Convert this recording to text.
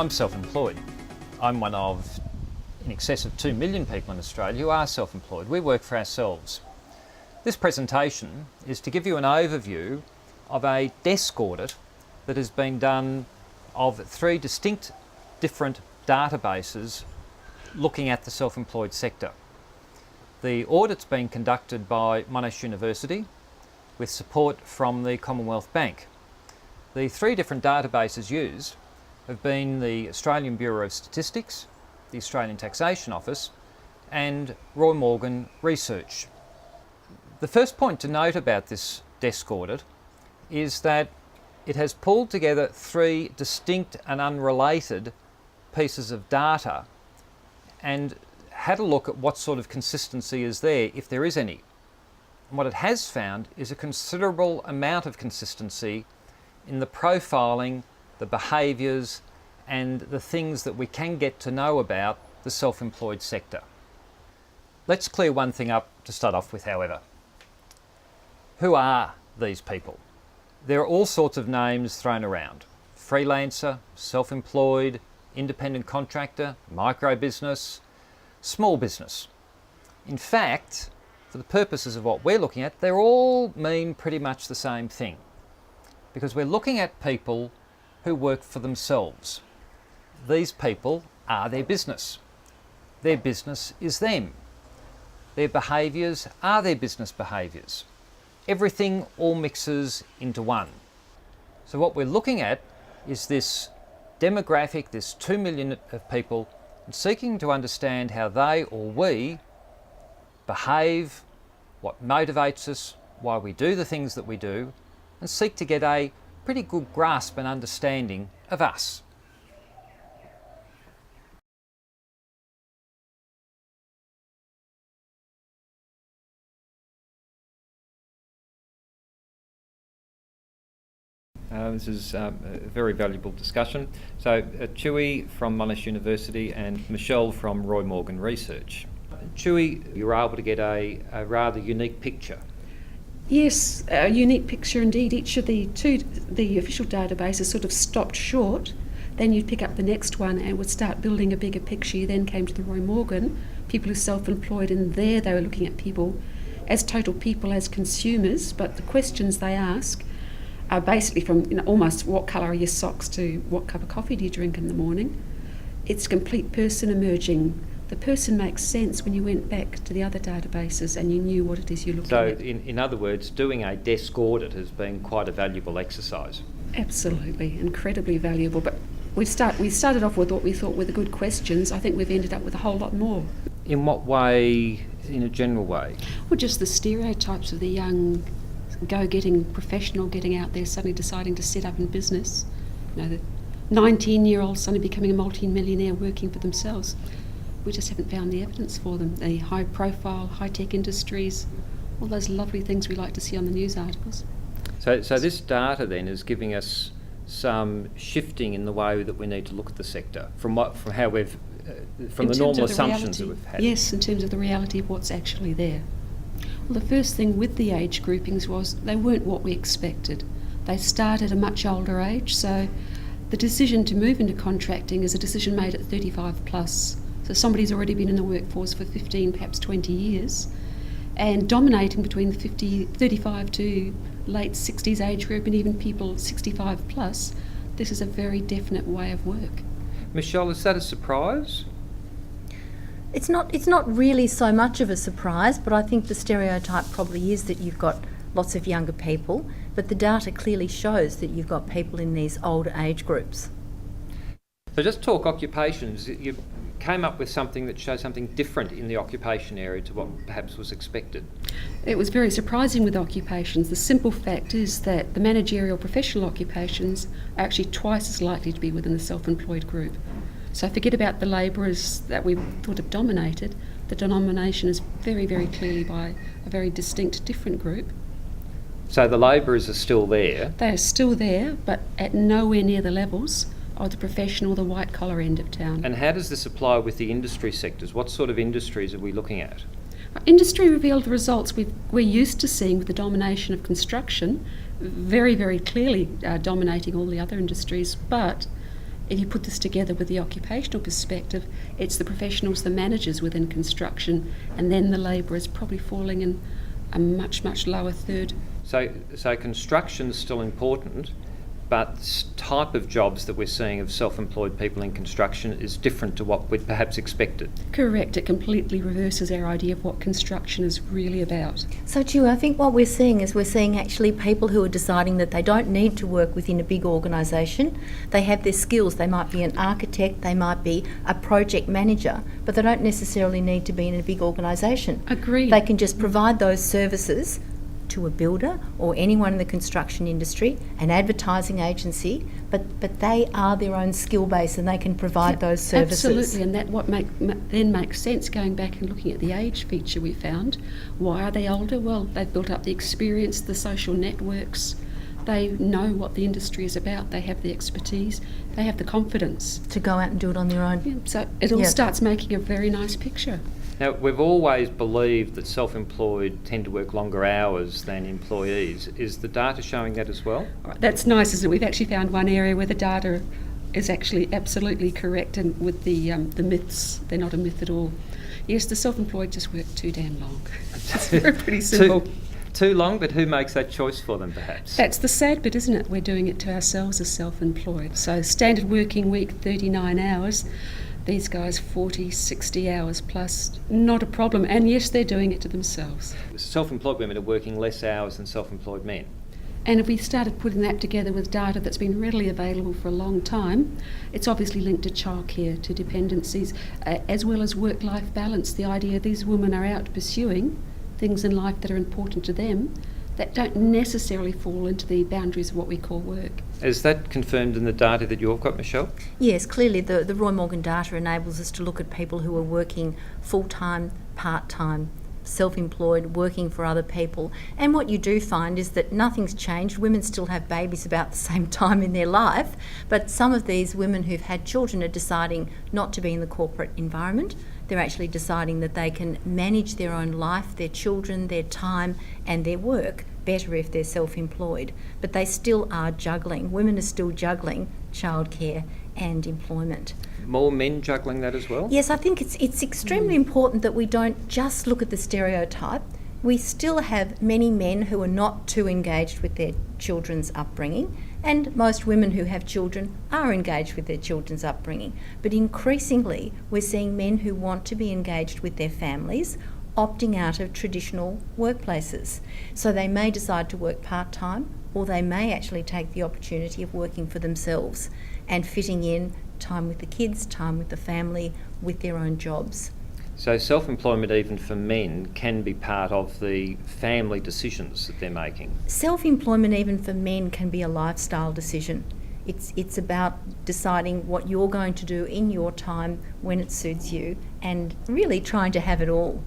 I'm self-employed. I'm one of in excess of 2 million people in Australia who are self-employed. We work for ourselves. This presentation is to give you an overview of a desk audit that has been done of 3 distinct different databases looking at the self-employed sector. The audit's been conducted by Monash University with support from the Commonwealth Bank. The 3 different databases used have been the Australian Bureau of Statistics, the Australian Taxation Office and Roy Morgan Research. The first point to note about this desk audit is that it has pulled together 3 distinct and unrelated pieces of data and had a look at what sort of consistency is there, if there is any. And what it has found is a considerable amount of consistency in the profiling, the behaviours and the things that we can get to know about the self-employed sector. Let's clear one thing up to start off with, however. Who are these people? There are all sorts of names thrown around. Freelancer, self-employed, independent contractor, micro-business, small business. In fact, for the purposes of what we're looking at, they all mean pretty much the same thing. Because we're looking at people who work for themselves. These people are their business. Their business is them. Their behaviours are their business behaviours. Everything all mixes into one. So what we're looking at is this demographic, this 2 million of people, and seeking to understand how they or we behave, what motivates us, why we do the things that we do, and seek to get a pretty good grasp and understanding of us. This is a very valuable discussion. So Chewy from Monash University and Michelle from Roy Morgan Research. Chewy, you were able to get a rather unique picture. Yes, a unique picture indeed. Each of the official databases sort of stopped short. Then you'd pick up the next one and would start building a bigger picture. You then came to the Roy Morgan, people who are self-employed, and there they were looking at people as total people, as consumers, but the questions they ask are basically from almost what colour are your socks to what cup of coffee do you drink in the morning. It's complete person emerging. The person makes sense when you went back to the other databases and you knew what it is you're looking at. So in other words, doing a desk audit has been quite a valuable exercise. Absolutely, incredibly valuable. But we started off with what we thought were the good questions. I think we've ended up with a whole lot more. In what way, in a general way? Well, just the stereotypes of the young go-getting professional getting out there suddenly deciding to set up in business. The 19-year-old suddenly becoming a multi-millionaire working for themselves. We just haven't found the evidence for them. The high-profile, high-tech industries, all those lovely things we like to see on the news articles. So this data then is giving us some shifting in the way that we need to look at the sector from the normal assumptions that we've had. Yes, in terms of the reality of what's actually there. Well, the first thing with the age groupings was they weren't what we expected. They start at a much older age, so the decision to move into contracting is a decision made at 35 plus. So somebody's already been in the workforce for 15, perhaps 20 years, and dominating between the 35 to late 60s age group and even people 65 plus, this is a very definite way of work. Michelle, is that a surprise? It's not really so much of a surprise, but I think the stereotype probably is that you've got lots of younger people, but the data clearly shows that you've got people in these older age groups. So just talk occupations. You came up with something that shows something different in the occupation area to what perhaps was expected. It was very surprising with occupations. The simple fact is that the managerial professional occupations are actually twice as likely to be within the self-employed group. So forget about the labourers that we thought have dominated. The denomination is very, very clearly by a very distinct different group. So the labourers are still there? They are still there, but at nowhere near the levels of the professional, the white-collar end of town. And how does this apply with the industry sectors? What sort of industries are we looking at? Industry revealed the results we're used to seeing with the domination of construction, very, very clearly dominating all the other industries, but if you put this together with the occupational perspective, it's the professionals, the managers within construction, and then the labourers probably falling in a much, much lower third. So construction's still important, but type of jobs that we're seeing of self-employed people in construction is different to what we'd perhaps expected. Correct. It completely reverses our idea of what construction is really about. So, Ju, I think what we're seeing is we're seeing actually people who are deciding that they don't need to work within a big organisation. They have their skills. They might be an architect, they might be a project manager, but they don't necessarily need to be in a big organisation. Agreed. They can just provide those services to a builder or anyone in the construction industry, an advertising agency, but they are their own skill base and they can provide those services. Absolutely, and that what then makes sense going back and looking at the age feature we found. Why are they older? Well, they've built up the experience, the social networks. They know what the industry is about. They have the expertise. They have the confidence To go out and do it on their own. Yeah, so it all Yeah. starts making a very nice picture. Now, we've always believed that self-employed tend to work longer hours than employees. Is the data showing that as well? All right, that's nice, isn't it? We've actually found one area where the data is actually absolutely correct, and with the myths, they're not a myth at all. Yes, the self-employed just work too damn long. It's pretty simple. Too long, but who makes that choice for them, perhaps? That's the sad bit, isn't it? We're doing it to ourselves as self-employed. So standard working week, 39 hours. These guys 40, 60 hours plus, not a problem. And yes, they're doing it to themselves. Self-employed women are working less hours than self-employed men. And if we started putting that together with data that's been readily available for a long time, it's obviously linked to childcare, to dependencies, as well as work-life balance. The idea these women are out pursuing things in life that are important to them that don't necessarily fall into the boundaries of what we call work. Is that confirmed in the data that you've got, Michelle? Yes, clearly the Roy Morgan data enables us to look at people who are working full-time, part-time, self-employed, working for other people. And what you do find is that nothing's changed. Women still have babies about the same time in their life, but some of these women who've had children are deciding not to be in the corporate environment. They're actually deciding that they can manage their own life, their children, their time and their work better if they're self-employed. But they still are juggling. Women are still juggling childcare and employment. More men juggling that as well? Yes, I think it's extremely important that we don't just look at the stereotype. We still have many men who are not too engaged with their children's upbringing, and most women who have children are engaged with their children's upbringing. But increasingly, we're seeing men who want to be engaged with their families opting out of traditional workplaces. So they may decide to work part-time, or they may actually take the opportunity of working for themselves and fitting in time with the kids, time with the family, with their own jobs. So self-employment, even for men, can be part of the family decisions that they're making. Self-employment, even for men, can be a lifestyle decision. It's about deciding what you're going to do in your time when it suits you and really trying to have it all.